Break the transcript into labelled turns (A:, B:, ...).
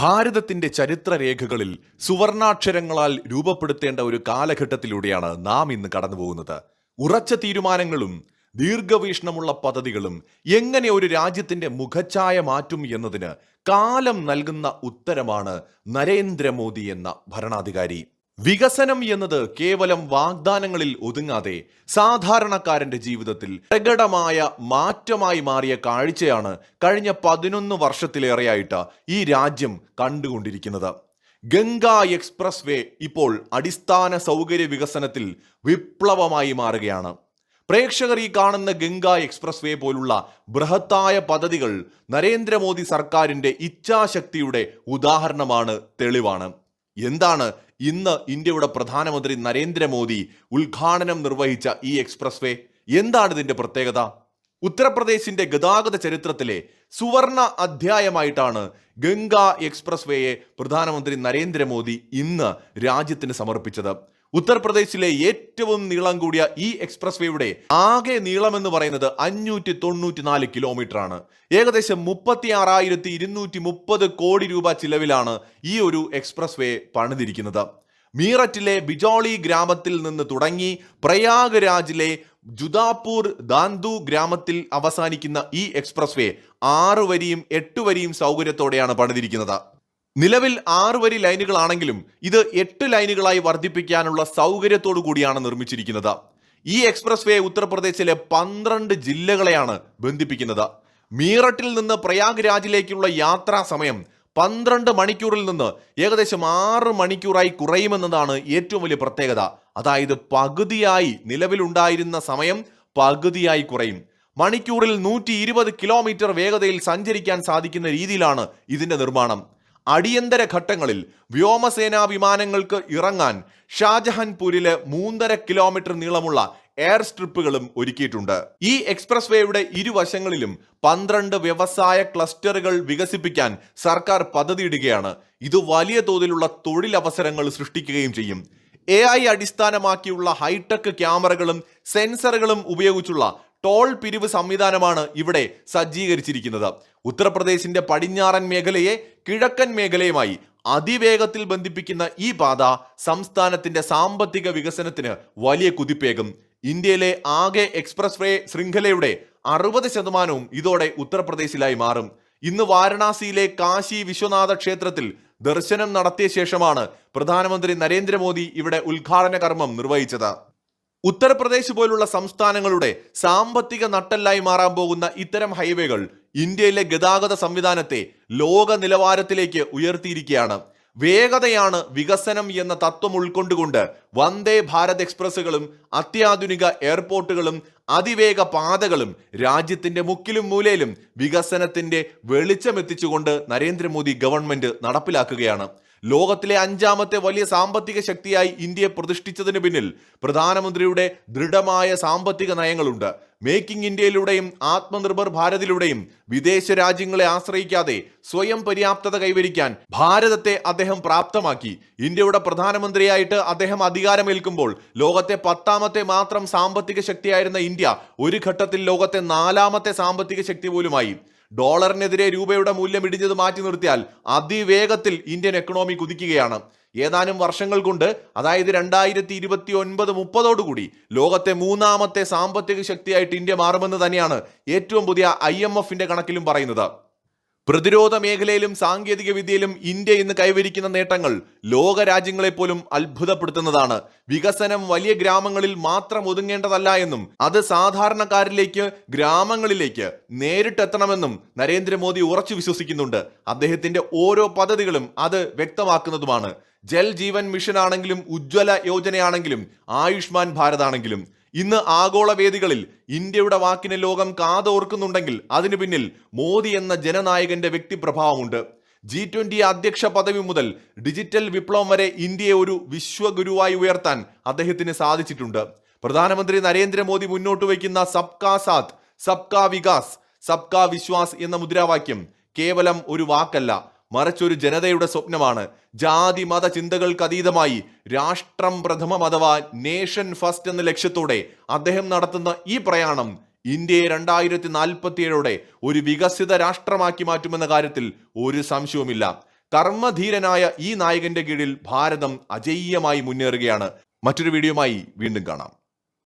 A: ഭാരതത്തിന്റെ ചരിത്രരേഖകളിൽ സുവർണാക്ഷരങ്ങളാൽ രൂപപ്പെടുത്തേണ്ട ഒരു കാലഘട്ടത്തിലൂടെയാണ് നാം ഇന്ന് കടന്നുപോകുന്നത്. ഉറച്ച തീരുമാനങ്ങളും ദീർഘവീക്ഷണമുള്ള പദ്ധതികളും എങ്ങനെ ഒരു രാജ്യത്തിന്റെ മുഖച്ഛായ മാറ്റും എന്നതിന് കാലം നൽകുന്ന ഉത്തരമാണ് നരേന്ദ്രമോദി എന്ന ഭരണാധികാരി. വികസനം എന്നത് കേവലം വാഗ്ദാനങ്ങളിൽ ഒതുങ്ങാതെ സാധാരണക്കാരന്റെ ജീവിതത്തിൽ പ്രകടമായ മാറ്റമായി മാറിയ കാഴ്ചയാണ് കഴിഞ്ഞ 11 വർഷത്തിലേറെയായിട്ട് ഈ രാജ്യം കണ്ടുകൊണ്ടിരിക്കുന്നത്. ഗംഗ എക്സ്പ്രസ് വേ ഇപ്പോൾ അടിസ്ഥാന സൗകര്യ വികസനത്തിൽ വിപ്ലവമായി മാറുകയാണ്. പ്രേക്ഷകർ ഈ കാണുന്ന ഗംഗ എക്സ്പ്രസ് വേ പോലുള്ള ബൃഹത്തായ പദ്ധതികൾ നരേന്ദ്രമോദി സർക്കാരിന്റെ ഇച്ഛാശക്തിയുടെ ഉദാഹരണമാണ്, തെളിവാണ്. എന്താണ് ഇന്ന് ഇന്ത്യയുടെ പ്രധാനമന്ത്രി നരേന്ദ്രമോദി ഉദ്ഘാടനം നിർവഹിച്ച ഈ എക്സ്പ്രസ് വേ? എന്താണ് ഇതിന്റെ പ്രത്യേകത? ഉത്തർപ്രദേശിന്റെ ഗതാഗത ചരിത്രത്തിലെ സുവർണ അധ്യായമായിട്ടാണ് ഗംഗ എക്സ്പ്രസ് വേയെ പ്രധാനമന്ത്രി നരേന്ദ്രമോദി ഇന്ന് രാജ്യത്തിന് സമർപ്പിച്ചത്. ഉത്തർപ്രദേശിലെ ഏറ്റവും നീളം കൂടിയ ഈ എക്സ്പ്രസ് വേയുടെ ആകെ നീളം എന്ന് പറയുന്നത് 594 കിലോമീറ്റർ ആണ്. ഏകദേശം 36,230 കോടി രൂപ ചിലവിലാണ് ഈ ഒരു എക്സ്പ്രസ് വേ പണിതിരിക്കുന്നത്. മീററ്റിലെ ബിജോളി ഗ്രാമത്തിൽ നിന്ന് തുടങ്ങി പ്രയാഗ്രാജിലെ ജുദാപൂർ ദാന്തു ഗ്രാമത്തിൽ അവസാനിക്കുന്ന ഈ എക്സ്പ്രസ് വേ 6 വരിയും 8 വരിയും സൗകര്യത്തോടെയാണ് പണിതിരിക്കുന്നത്. നിലവിൽ 6 വരി ലൈനുകളാണെങ്കിലും ഇത് 8 ലൈനുകളായി വർദ്ധിപ്പിക്കാനുള്ള സൗകര്യത്തോടു കൂടിയാണ് നിർമ്മിച്ചിരിക്കുന്നത്. ഈ എക്സ്പ്രസ് വേ ഉത്തർപ്രദേശിലെ 12 ജില്ലകളെയാണ് ബന്ധിപ്പിക്കുന്നത്. മീററ്റിൽ നിന്ന് പ്രയാഗ്രാജിലേക്കുള്ള യാത്രാ സമയം 12 മണിക്കൂറിൽ നിന്ന് ഏകദേശം 6 മണിക്കൂറായി കുറയുമെന്നതാണ് ഏറ്റവും വലിയ പ്രത്യേകത. അതായത് പകുതിയായി, നിലവിലുണ്ടായിരുന്ന സമയം പകുതിയായി കുറയും. മണിക്കൂറിൽ 120 കിലോമീറ്റർ വേഗതയിൽ സഞ്ചരിക്കാൻ സാധിക്കുന്ന രീതിയിലാണ് ഇതിന്റെ നിർമ്മാണം. അടിയന്തര ഘട്ടങ്ങളിൽ വ്യോമസേനാ വിമാനങ്ങൾക്ക് ഇറങ്ങാൻ ഷാജഹാൻപൂരിലെ 3.5 കിലോമീറ്റർ നീളമുള്ള എയർ സ്ട്രിപ്പുകളും ഒരുക്കിയിട്ടുണ്ട്. ഈ എക്സ്പ്രസ് വേയുടെ ഇരുവശങ്ങളിലും 12 വ്യവസായ ക്ലസ്റ്ററുകൾ വികസിപ്പിക്കാൻ സർക്കാർ പദ്ധതിയിടുകയാണ്. ഇത് വലിയ തോതിലുള്ള തൊഴിലവസരങ്ങൾ സൃഷ്ടിക്കുകയും ചെയ്യും. AI അടിസ്ഥാനമാക്കിയുള്ള ഹൈടെക് ക്യാമറകളും സെൻസറുകളും ഉപയോഗിച്ചുള്ള ടോൾ പിരിവ് സംവിധാനമാണ് ഇവിടെ സജ്ജീകരിച്ചിരിക്കുന്നത്. ഉത്തർപ്രദേശിന്റെ പടിഞ്ഞാറൻ മേഖലയെ കിഴക്കൻ മേഖലയുമായി അതിവേഗത്തിൽ ബന്ധിപ്പിക്കുന്ന ഈ പാത സംസ്ഥാനത്തിന്റെ സാമ്പത്തിക വികസനത്തിന് വലിയ കുതിപ്പേകും. ഇന്ത്യയിലെ ആകെ എക്സ്പ്രസ് വേ ശൃംഖലയുടെ 60% ഇതോടെ ഉത്തർപ്രദേശിലായി മാറും. ഇന്ന് വാരണാസിയിലെ കാശി വിശ്വനാഥ ക്ഷേത്രത്തിൽ ദർശനം നടത്തിയ ശേഷമാണ് പ്രധാനമന്ത്രി നരേന്ദ്രമോദി ഇവിടെ ഉദ്ഘാടന കർമ്മം നിർവഹിച്ചത്. ഉത്തർപ്രദേശ് പോലുള്ള സംസ്ഥാനങ്ങളുടെ സാമ്പത്തിക നട്ടെല്ലായി മാറാൻ പോകുന്ന ഇത്തരം ഹൈവേകൾ ഇന്ത്യയിലെ ഗതാഗത സംവിധാനത്തെ ലോക നിലവാരത്തിലേക്ക് ഉയർത്തിയിരിക്കുകയാണ്. വേഗതയാണ് വികസനം എന്ന തത്വം ഉൾക്കൊണ്ടുകൊണ്ട് വന്ദേ ഭാരത് എക്സ്പ്രസുകളും അത്യാധുനിക എയർപോർട്ടുകളും അതിവേഗ പാതകളും രാജ്യത്തിന്റെ മുക്കിലും മൂലയിലും വികസനത്തിന്റെ വെളിച്ചമെത്തിച്ചുകൊണ്ട് നരേന്ദ്രമോദി ഗവൺമെന്റ് നടപ്പിലാക്കുകയാണ്. ലോകത്തിലെ 5ാമത്തെ വലിയ സാമ്പത്തിക ശക്തിയായി ഇന്ത്യയെ പ്രതിഷ്ഠിച്ചതിന് പിന്നിൽ പ്രധാനമന്ത്രിയുടെ ദൃഢമായ സാമ്പത്തിക നയങ്ങളുണ്ട്. മേക്കിംഗ് ഇന്ത്യയിലൂടെയും ആത്മനിർഭർ ഭാരതിലൂടെയും വിദേശ രാജ്യങ്ങളെ ആശ്രയിക്കാതെ സ്വയം പര്യാപ്തത കൈവരിക്കാൻ ഭാരതത്തെ അദ്ദേഹം പ്രാപ്തമാക്കി. ഇന്ത്യയുടെ പ്രധാനമന്ത്രിയായിട്ട് അദ്ദേഹം അധികാരമേൽക്കുമ്പോൾ ലോകത്തെ 10ാമത്തെ മാത്രം സാമ്പത്തിക ശക്തിയായിരുന്ന ഇന്ത്യ ഒരു ഘട്ടത്തിൽ ലോകത്തെ 4ാമത്തെ സാമ്പത്തിക ശക്തി പോലുമായി. ഡോളറിനെതിരെ രൂപയുടെ മൂല്യം ഇടിഞ്ഞത് മാറ്റി നിർത്തിയാൽ അതിവേഗത്തിൽ ഇന്ത്യൻ എക്കണോമി കുതിക്കുകയാണ്. ഏതാനും വർഷങ്ങൾ കൊണ്ട്, അതായത് 2029-30 ലോകത്തെ 3ാമത്തെ സാമ്പത്തിക ശക്തിയായിട്ട് ഇന്ത്യ മാറുമെന്ന് തന്നെയാണ് ഏറ്റവും പുതിയ IMFന്റെ കണക്കിലും പറയുന്നത്. പ്രതിരോധ മേഖലയിലും സാങ്കേതിക വിദ്യയിലും ഇന്ത്യ ഇന്ന് കൈവരിക്കുന്ന നേട്ടങ്ങൾ ലോക രാജ്യങ്ങളെ പോലും അത്ഭുതപ്പെടുത്തുന്നതാണ്. വികസനം വലിയ ഗ്രാമങ്ങളിൽ മാത്രം ഒതുങ്ങേണ്ടതല്ല എന്നും അത് സാധാരണക്കാരിലേക്ക്, ഗ്രാമങ്ങളിലേക്ക് നേരിട്ടെത്തണമെന്നും നരേന്ദ്രമോദി ഉറച്ചു വിശ്വസിക്കുന്നുണ്ട്. അദ്ദേഹത്തിന്റെ ഓരോ പദ്ധതികളും അത് വ്യക്തമാക്കുന്നതുമാണ്. ജൽ ജീവൻ മിഷൻ ആണെങ്കിലും, ഉജ്ജ്വല യോജനയാണെങ്കിലും, ആയുഷ്മാൻ ഭാരത് ആണെങ്കിലും, ഇന്ന് ആഗോള വേദികളിൽ ഇന്ത്യയുടെ വാക്കിന് ലോകം കാതോർക്കുന്നുണ്ടെങ്കിൽ അതിനു പിന്നിൽ മോദി എന്ന ജനനായകന്റെ വ്യക്തിപ്രഭാവമുണ്ട്. G20 അധ്യക്ഷ പദവി മുതൽ ഡിജിറ്റൽ വിപ്ലവം വരെ ഇന്ത്യയെ ഒരു വിശ്വഗുരുവായി ഉയർത്താൻ അദ്ദേഹത്തിന് സാധിച്ചിട്ടുണ്ട്. പ്രധാനമന്ത്രി നരേന്ദ്രമോദി മുന്നോട്ട് വയ്ക്കുന്ന സബ്കാ സാത്ത്, സബ്കാ വികാസ്, സബ്കാ വിശ്വാസ് എന്ന മുദ്രാവാക്യം കേവലം ഒരു വാക്കല്ല, മറിച്ചൊരു ജനതയുടെ സ്വപ്നമാണ്. ജാതി മത ചിന്തകൾക്കതീതമായി രാഷ്ട്രം പ്രഥമം അഥവാ നേഷൻ ഫസ്റ്റ് എന്ന ലക്ഷ്യത്തോടെ അദ്ദേഹം നടത്തുന്ന ഈ പ്രയാണം ഇന്ത്യയെ 2047 ഒരു വികസിത രാഷ്ട്രമാക്കി മാറ്റുമെന്ന കാര്യത്തിൽ ഒരു സംശയവുമില്ല. കർമ്മധീരനായ ഈ നായകന്റെ കീഴിൽ ഭാരതം അജയ്യമായി മുന്നേറുകയാണ്. മറ്റൊരു വീഡിയോയുമായി വീണ്ടും കാണാം.